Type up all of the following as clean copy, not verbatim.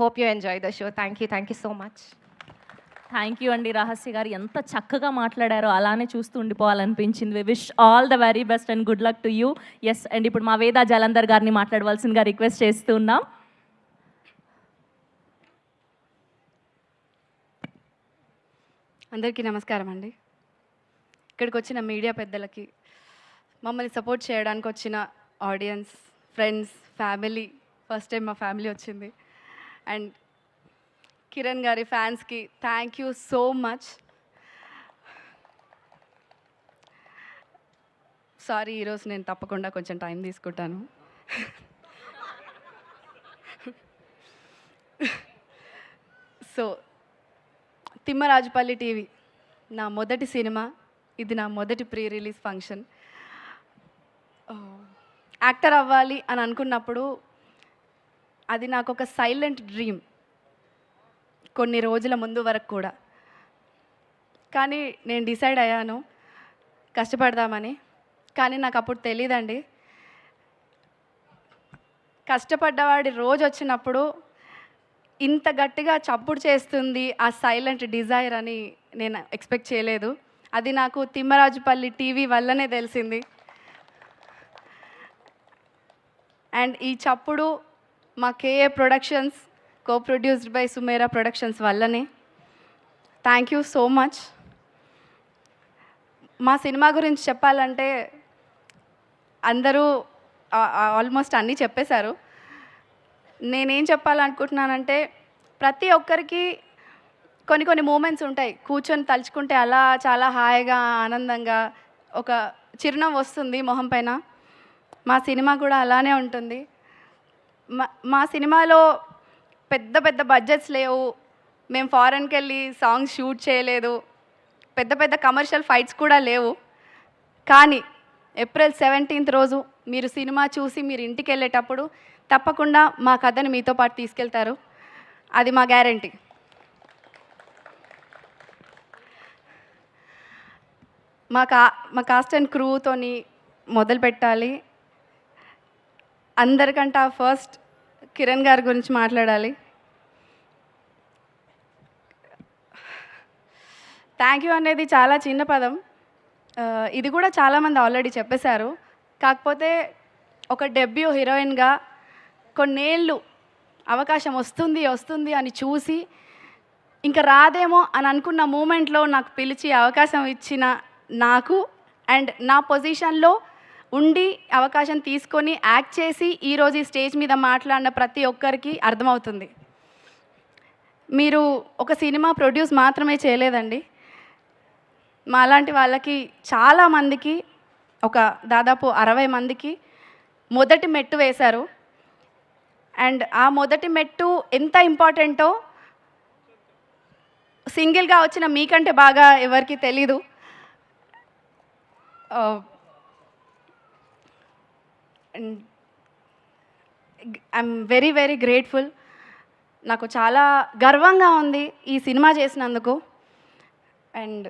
hope you enjoy the show. Thank you so much. Thank you అండి. రహస్య గారు ఎంత చక్కగా మాట్లాడారో అలానే చూస్తూ ఉండిపోవాలనిపించింది. We wish all the very best and good luck to you. Yes, and ఇప్పుడు మా వేద జలంధర్ గారిని మాట్లాడవలసిందిగా రిక్వెస్ట్ చేస్తూ ఉన్నాం. అందరికీ నమస్కారం అండి. ఇక్కడికి వచ్చిన మీడియా పెద్దలకి, మమ్మల్ని సపోర్ట్ చేయడానికి వచ్చిన audience, friends, family, first time మా ఫ్యామిలీ వచ్చింది, అండ్ కిరణ్ గారి ఫ్యాన్స్కి thank you so much. Sorry, ఈరోజు నేను తప్పకుండా కొంచెం టైం తీసుకుంటాను. సో తిమ్మరాజుపల్లి టీవీ నా మొదటి సినిమా, ఇది నా మొదటి ప్రీ రిలీజ్ ఫంక్షన్. యాక్టర్ అవ్వాలి అని అనుకున్నప్పుడు అది నాకు ఒక సైలెంట్ డ్రీమ్ కొన్ని రోజుల ముందు వరకు కూడా. కానీ నేను డిసైడ్ అయ్యాను కష్టపడదామని. కానీ నాకు అప్పుడు తెలియదండి, కష్టపడ్డవాడి రోజు వచ్చినప్పుడు ఇంత గట్టిగా చప్పుడు చేస్తుంది ఆ సైలెంట్ డిజైర్ అని నేను ఎక్స్పెక్ట్ చేయలేదు. అది నాకు తిమ్మరాజుపల్లి టీవీ వల్లనే తెలిసింది. అండ్ ఈ చప్పుడు మా KA productions, co-produced by Sumera productions వల్లనే. Thank you so much. మా సినిమా గురించి చెప్పాలంటే అందరూ ఆల్మోస్ట్ అన్నీ చెప్పేశారు. నేనేం చెప్పాలనుకుంటున్నానంటే, ప్రతి ఒక్కరికి కొన్ని మూమెంట్స్ ఉంటాయి, కూర్చొని తలుచుకుంటే అలా చాలా హాయిగా ఆనందంగా ఒక చిరునవ్వు వస్తుంది మొహం పైన. మా సినిమా కూడా అలానే ఉంటుంది. మా సినిమాలో పెద్ద పెద్ద బడ్జెట్స్ లేవు, మేము ఫారెన్కి వెళ్ళి సాంగ్స్ షూట్ చేయలేదు, పెద్ద పెద్ద కమర్షియల్ ఫైట్స్ కూడా లేవు. కానీ ఏప్రిల్ 17th రోజు మీరు సినిమా చూసి మీరు ఇంటికి వెళ్ళేటప్పుడు తప్పకుండా మా కథని మీతో పాటు తీసుకెళ్తారు, అది మా గ్యారంటీ. మా కాస్ట్ అండ్ క్రూతోని మొదలు పెట్టాలి. అందరికంటే ఫస్ట్ కిరణ్ గారి గురించి మాట్లాడాలి. థ్యాంక్ యూ అనేది చాలా చిన్న పదం, ఇది కూడా చాలామంది ఆల్రెడీ చెప్పేశారు. కాకపోతే ఒక డెబ్యూ హీరోయిన్గా కొన్నేళ్ళు అవకాశం వస్తుంది అని చూసి ఇంకా రాదేమో అని అనుకున్న మూమెంట్లో నాకు పిలిచి అవకాశం ఇచ్చిన నాకు, అండ్ నా పొజిషన్లో ఉండి అవకాశం తీసుకొని యాక్ట్ చేసి ఈరోజు ఈ స్టేజ్ మీద మాట్లాడిన ప్రతి ఒక్కరికి అర్థమవుతుంది, మీరు ఒక సినిమా ప్రొడ్యూస్ మాత్రమే చేయలేదండి, మా అలాంటి వాళ్ళకి చాలామందికి, ఒక దాదాపు 60 మందికి మొదటి మెట్టు వేశారు. అండ్ ఆ మొదటి మెట్టు ఎంత ఇంపార్టెంటో సింగిల్గా వచ్చిన మీకంటే బాగా ఎవరికి తెలీదు. And I'm very very grateful. నాకు చాలా గర్వంగా ఉంది ఈ సినిమా చేసినందుకు. అండ్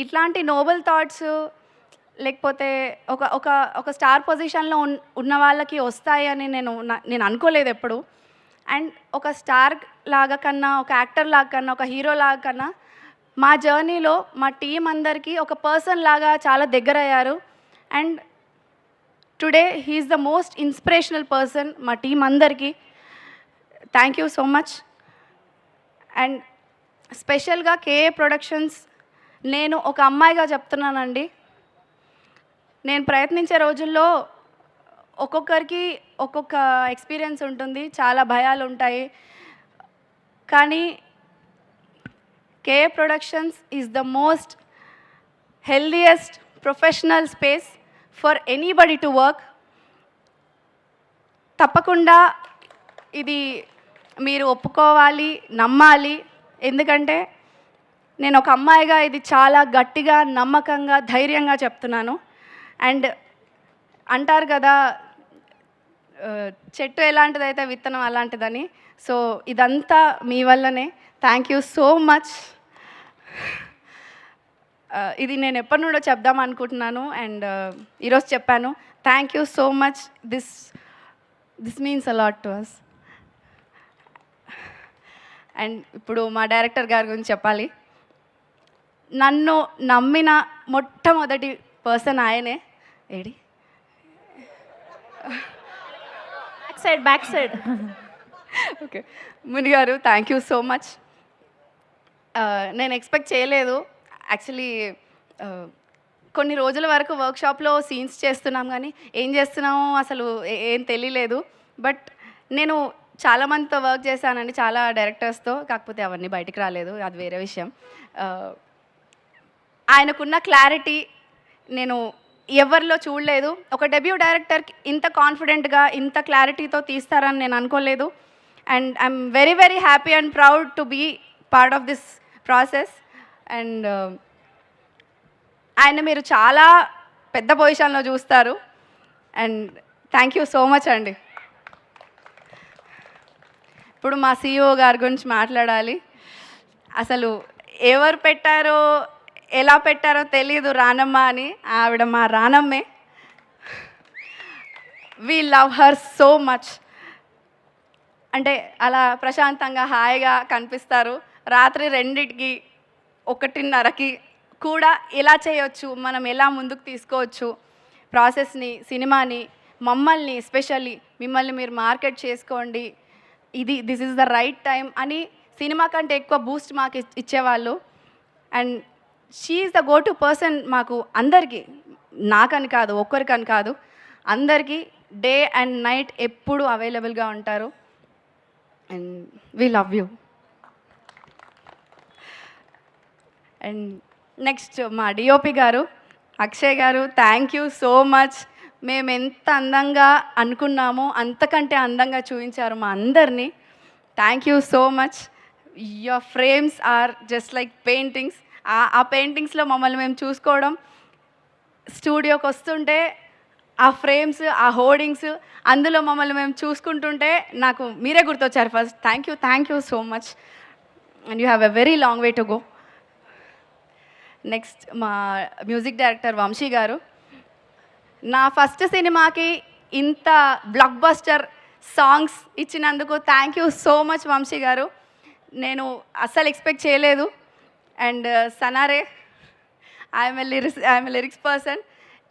ఇట్లాంటి నోబెల్ థాట్స్ లేకపోతే ఒక ఒక ఒక స్టార్ పొజిషన్లో ఉన్న వాళ్ళకి వస్తాయని నేను అనుకోలేదు ఎప్పుడు. అండ్ ఒక స్టార్ లాగా కన్నా, ఒక యాక్టర్ లాగా కన్నా, ఒక హీరో లాగా కన్నా మా జర్నీలో మా టీం అందరికీ ఒక పర్సన్ లాగా చాలా దగ్గర అయ్యారు. And today he is the most inspirational person మా టీం అందరికీ. Thank you so much. And స్పెషల్గా కేఏ ప్రొడక్షన్స్, నేను ఒక అమ్మాయిగా చెప్తున్నానండి, నేను ప్రయత్నించే రోజుల్లో ఒక్కొక్కరికి ఒక్కొక్క ఎక్స్పీరియన్స్ ఉంటుంది, చాలా భయాలు ఉంటాయి. కానీ KA productions is the most healthiest professional space for anybody to work. తప్పకుండా ఇది మీరు ఒప్పుకోవాలి, నమ్మాలి. ఎందుకంటే నేను ఒక అమ్మాయిగా ఇది చాలా గట్టిగా, నమ్మకంగా, ధైర్యంగా చెప్తున్నాను. అండ్ అంటారు కదా, చెట్టు ఎలాంటిదైతే విత్తనం అలాంటిదని. సో ఇదంతా మీ వల్లనే. Thank you so much. ఇది నేను ఎప్పటి నుండో చెప్దాం అనుకుంటున్నాను, అండ్ ఈరోజు చెప్పాను. Thank you so much. This this means a lot to us. And ఇప్పుడు మా డైరెక్టర్ గారి గురించి చెప్పాలి. నన్ను నమ్మిన మొట్టమొదటి పర్సన్ ఆయనే. ఏడి బ్యాక్ సైడ్ ఓకే, ముని గారు థ్యాంక్ యూ సో మచ్. నేను ఎక్స్పెక్ట్ చేయలేదు యాక్చువల్లీ. కొన్ని రోజుల వరకు వర్క్షాప్లో సీన్స్ చేస్తున్నాం కానీ ఏం చేస్తున్నామో అసలు ఏం తెలియలేదు. బట్ నేను చాలామందితో వర్క్ చేశానండి, చాలా డైరెక్టర్స్తో, కాకపోతే అవన్నీ బయటికి రాలేదు, అది వేరే విషయం. ఆయనకున్న క్లారిటీ నేను ఎవరిలో చూడలేదు. ఒక డెబ్యూ డైరెక్టర్కి ఇంత కాన్ఫిడెంట్గా ఇంత క్లారిటీతో తీస్తారని నేను అనుకోలేదు. And I'm very very happy and proud to be part of this process. And ఆయన మీరు చాలా పెద్ద పొజిషన్లో చూస్తారు. And thank you so much అండి. ఇప్పుడు మా CEO గారి గురించి మాట్లాడాలి. అసలు ఎవరు పెట్టారో ఎలా పెట్టారో తెలీదు రానమ్మ అని, ఆవిడ మా రానమ్మే. We love her so much. అంటే అలా ప్రశాంతంగా హాయిగా కనిపిస్తారు. రాత్రి 2కి 1:30కి కూడా ఎలా చేయొచ్చు, మనం ఎలా ముందుకు తీసుకోవచ్చు ప్రాసెస్ని, సినిమాని, మమ్మల్ని ఎస్పెషల్లీ మిమ్మల్ని మీరు మార్కెట్ చేసుకోండి, this is the right time అని సినిమా కంటే ఎక్కువ బూస్ట్ మాకు ఇచ్చేవాళ్ళు. And she is the go to person మాకు అందరికీ, నాకని కాదు, ఒక్కరికని కాదు, అందరికీ డే అండ్ నైట్ ఎప్పుడు అవైలబుల్గా ఉంటారు. And we love you. And next మా DOP గారు అక్షయ్ గారు, థ్యాంక్ యూ సో మచ్. మేము ఎంత అందంగా అనుకున్నామో అంతకంటే అందంగా చూపించారు మా అందరినీ. Thank you so much. Your frames are just like paintings. ఆ పెయింటింగ్స్లో మమ్మల్ని మేము చూసుకోవడం, స్టూడియోకి వస్తుంటే ఆ ఫ్రేమ్స్, ఆ హోర్డింగ్స్, అందులో మమ్మల్ని మేము చూసుకుంటుంటే నాకు మీరే గుర్తొచ్చారు first. Thank you so much. And you have a very long way to go. Next మా మ్యూజిక్ డైరెక్టర్ వంశీ గారు. నా ఫస్ట్ సినిమాకి ఇంత బ్లాక్ బస్టర్ సాంగ్స్ ఇచ్చినందుకు thank you so much Vamsi గారు. నేను అస్సలు ఎక్స్పెక్ట్ చేయలేదు. అండ్ సనారే, ఐఎమ్ ఎ లిరిక్స్ పర్సన్.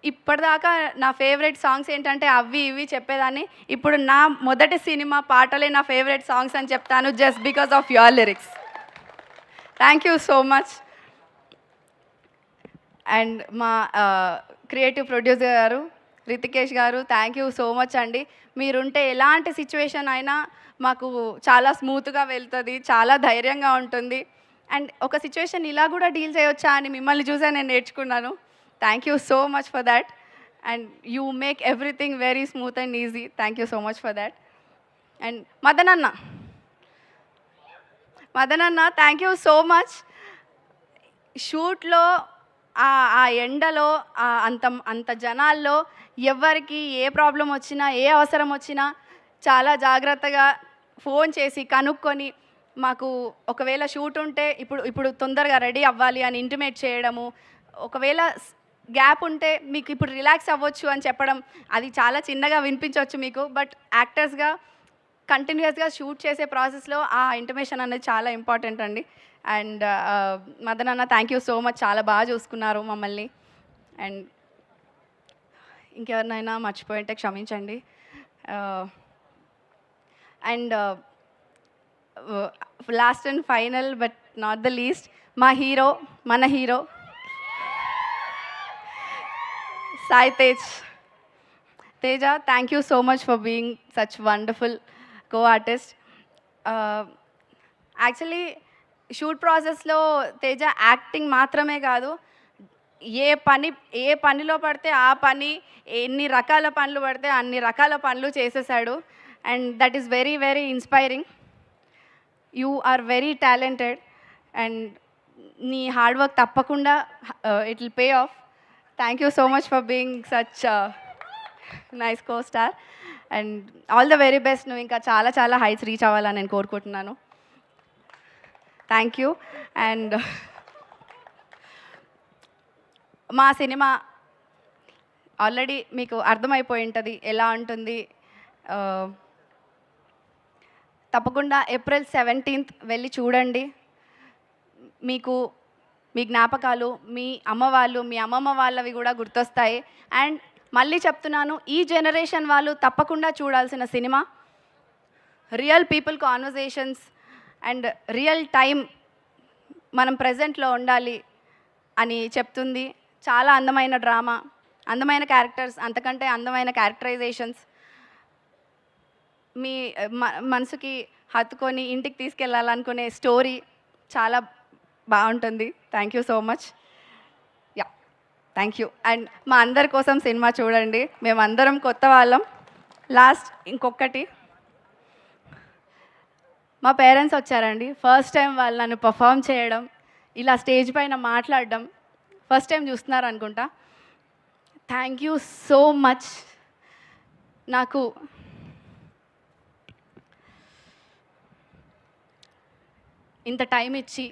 ఇప్పటిదాకా నా ఫేవరెట్ సాంగ్స్ ఏంటంటే అవి ఇవి చెప్పేదాన్ని. ఇప్పుడు నా మొదటి సినిమా పాటలే నా ఫేవరెట్ సాంగ్స్ అని చెప్తాను, just because of your lyrics. Thank you so much. And మా క్రియేటివ్ ప్రొడ్యూసర్ గారు రితికేష్ గారు, థ్యాంక్ యూ సో మచ్ అండి. మీరుంటే ఎలాంటి సిచ్యువేషన్ అయినా మాకు చాలా స్మూత్గా వెళ్తుంది, చాలా ధైర్యంగా ఉంటుంది. అండ్ ఒక సిచ్యువేషన్ ఇలా కూడా డీల్ చేయొచ్చా అని మిమ్మల్ని చూసే నేను నేర్చుకున్నాను. Thank you so much for that. And you make everything very smooth and easy. Thank you so much for that. And Madan అన్న థ్యాంక్ యూ సో మచ్. షూట్లో ఆ ఎండలో అంత జనాల్లో ఎవరికి ఏ ప్రాబ్లం వచ్చినా, ఏ అవసరం వచ్చినా చాలా జాగ్రత్తగా ఫోన్ చేసి కనుక్కొని మాకు ఒకవేళ షూట్ ఉంటే ఇప్పుడు తొందరగా రెడీ అవ్వాలి అని ఇంటిమేట్ చేయడము, ఒకవేళ గ్యాప్ ఉంటే మీకు ఇప్పుడు రిలాక్స్ అవ్వచ్చు అని చెప్పడం. అది చాలా చిన్నగా వినిపించవచ్చు మీకు, బట్ యాక్టర్స్గా కంటిన్యూస్గా షూట్ చేసే ప్రాసెస్లో ఆ ఇంటిమేషన్ అనేది చాలా ఇంపార్టెంట్ అండి. అండ్ మదన్ అన్న థ్యాంక్ యూ సో మచ్, చాలా బాగా చూసుకున్నారు మమ్మల్ని. అండ్ ఇంకెవరినైనా మర్చిపోయింటే క్షమించండి. And last and final but not the least, మా హీరో, మన hero Sai Teja. Thank you so much for being such wonderful co-artist. Actually shoot ప్రాసెస్లో తేజ యాక్టింగ్ మాత్రమే కాదు, ఏ పనిలో పడితే ఆ పని, ఎన్ని రకాల పనులు పడితే అన్ని రకాల పనులు చేసేసాడు. And that is very very inspiring. You are very talented and నీ హార్డ్ వర్క్ తప్పకుండా it will pay off. Thank you so much for being such nice co-star and all the very best. నువ్వు ఇంకా చాలా చాలా heights reach అవ్వాలని నేను కోరుకుంటున్నాను. Thank you. And మా సినిమా ఆల్రెడీ మీకు అర్థమైపోయి ఉంటుంది ఎలా ఉంటుంది. తప్పకుండా ఏప్రిల్ 17th వెళ్ళి చూడండి. మీకు మీ జ్ఞాపకాలు మీ అమ్మ వాళ్ళు మీ అమ్మమ్మ వాళ్ళవి కూడా గుర్తొస్తాయి. అండ్ మళ్ళీ చెప్తున్నాను, ఈ జనరేషన్ వాళ్ళు తప్పకుండా చూడాల్సిన cinema. Real people conversations and real time మనం ప్రజెంట్లో ఉండాలి అని చెప్తుంది. చాలా అందమైన డ్రామా, అందమైన క్యారెక్టర్స్, అంతకంటే అందమైన క్యారెక్టరైజేషన్స్, మీ మనసుకి హత్తుకొని ఇంటికి తీసుకెళ్ళాలనుకునే స్టోరీ చాలా బాగుంటుంది. Thank you so much. Yeah, thank you. And మా అందరి కోసం సినిమా చూడండి. మేమందరం కొత్త వాళ్ళం. లాస్ట్ ఇంకొకటి, మా పేరెంట్స్ వచ్చారండి. ఫస్ట్ టైం వాళ్ళు నన్ను పర్ఫామ్ చేయడం, ఇలా స్టేజ్ పైన మాట్లాడడం ఫస్ట్ టైం చూస్తున్నారు అనుకుంటా. Thank you so much. నాకు ఇంత టైం ఇచ్చి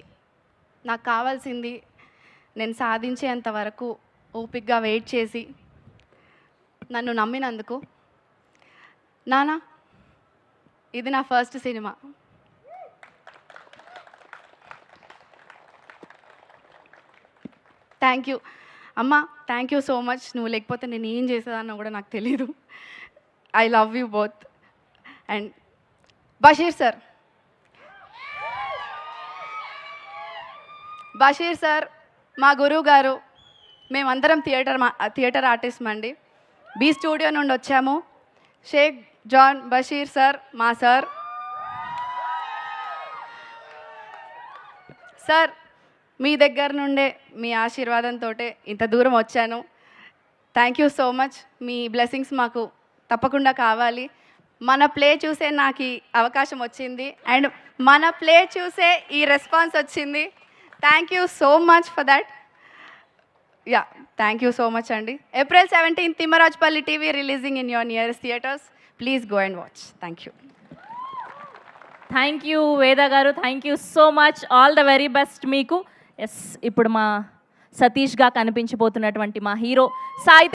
నాకు కావాల్సింది నేను సాధించేంత వరకు ఓపికగా వెయిట్ చేసి నన్ను నమ్మినందుకు. నానా, ఇది నా ఫస్ట్ సినిమా. థ్యాంక్ యూ అమ్మ, థ్యాంక్ యూ సో మచ్. నువ్వు లేకపోతే నేను ఏం చేసేదాన్నో కూడా నాకు తెలీదు. I love you both. And Basheer sir మా గురువు గారు. మేమందరం థియేటర్ ఆర్టిస్ట్ అండి. బీ స్టూడియో నుండి వచ్చాము. షేక్ జాన్ బషీర్ సార్ మా సార్. సార్, మీ దగ్గర నుండే మీ ఆశీర్వాదంతో ఇంత దూరం వచ్చాను. Thank you so much. మీ బ్లెస్సింగ్స్ మాకు తప్పకుండా కావాలి. మన ప్లే చూసే నాకు ఈ అవకాశం వచ్చింది అండ్ మన ప్లే చూసే ఈ రెస్పాన్స్ వచ్చింది. Thank you so much for that. Yeah, thank you so much అండి. April 17th Thimmarajapalli TV releasing in your nearest theatres. Please go and watch. Thank you. Thank you Veda గారు, thank you so much. All the very best మీకు. Yes, ఇప్పుడు మా సతీష్గా కనిపించబోతున్నటువంటి మా hero Sai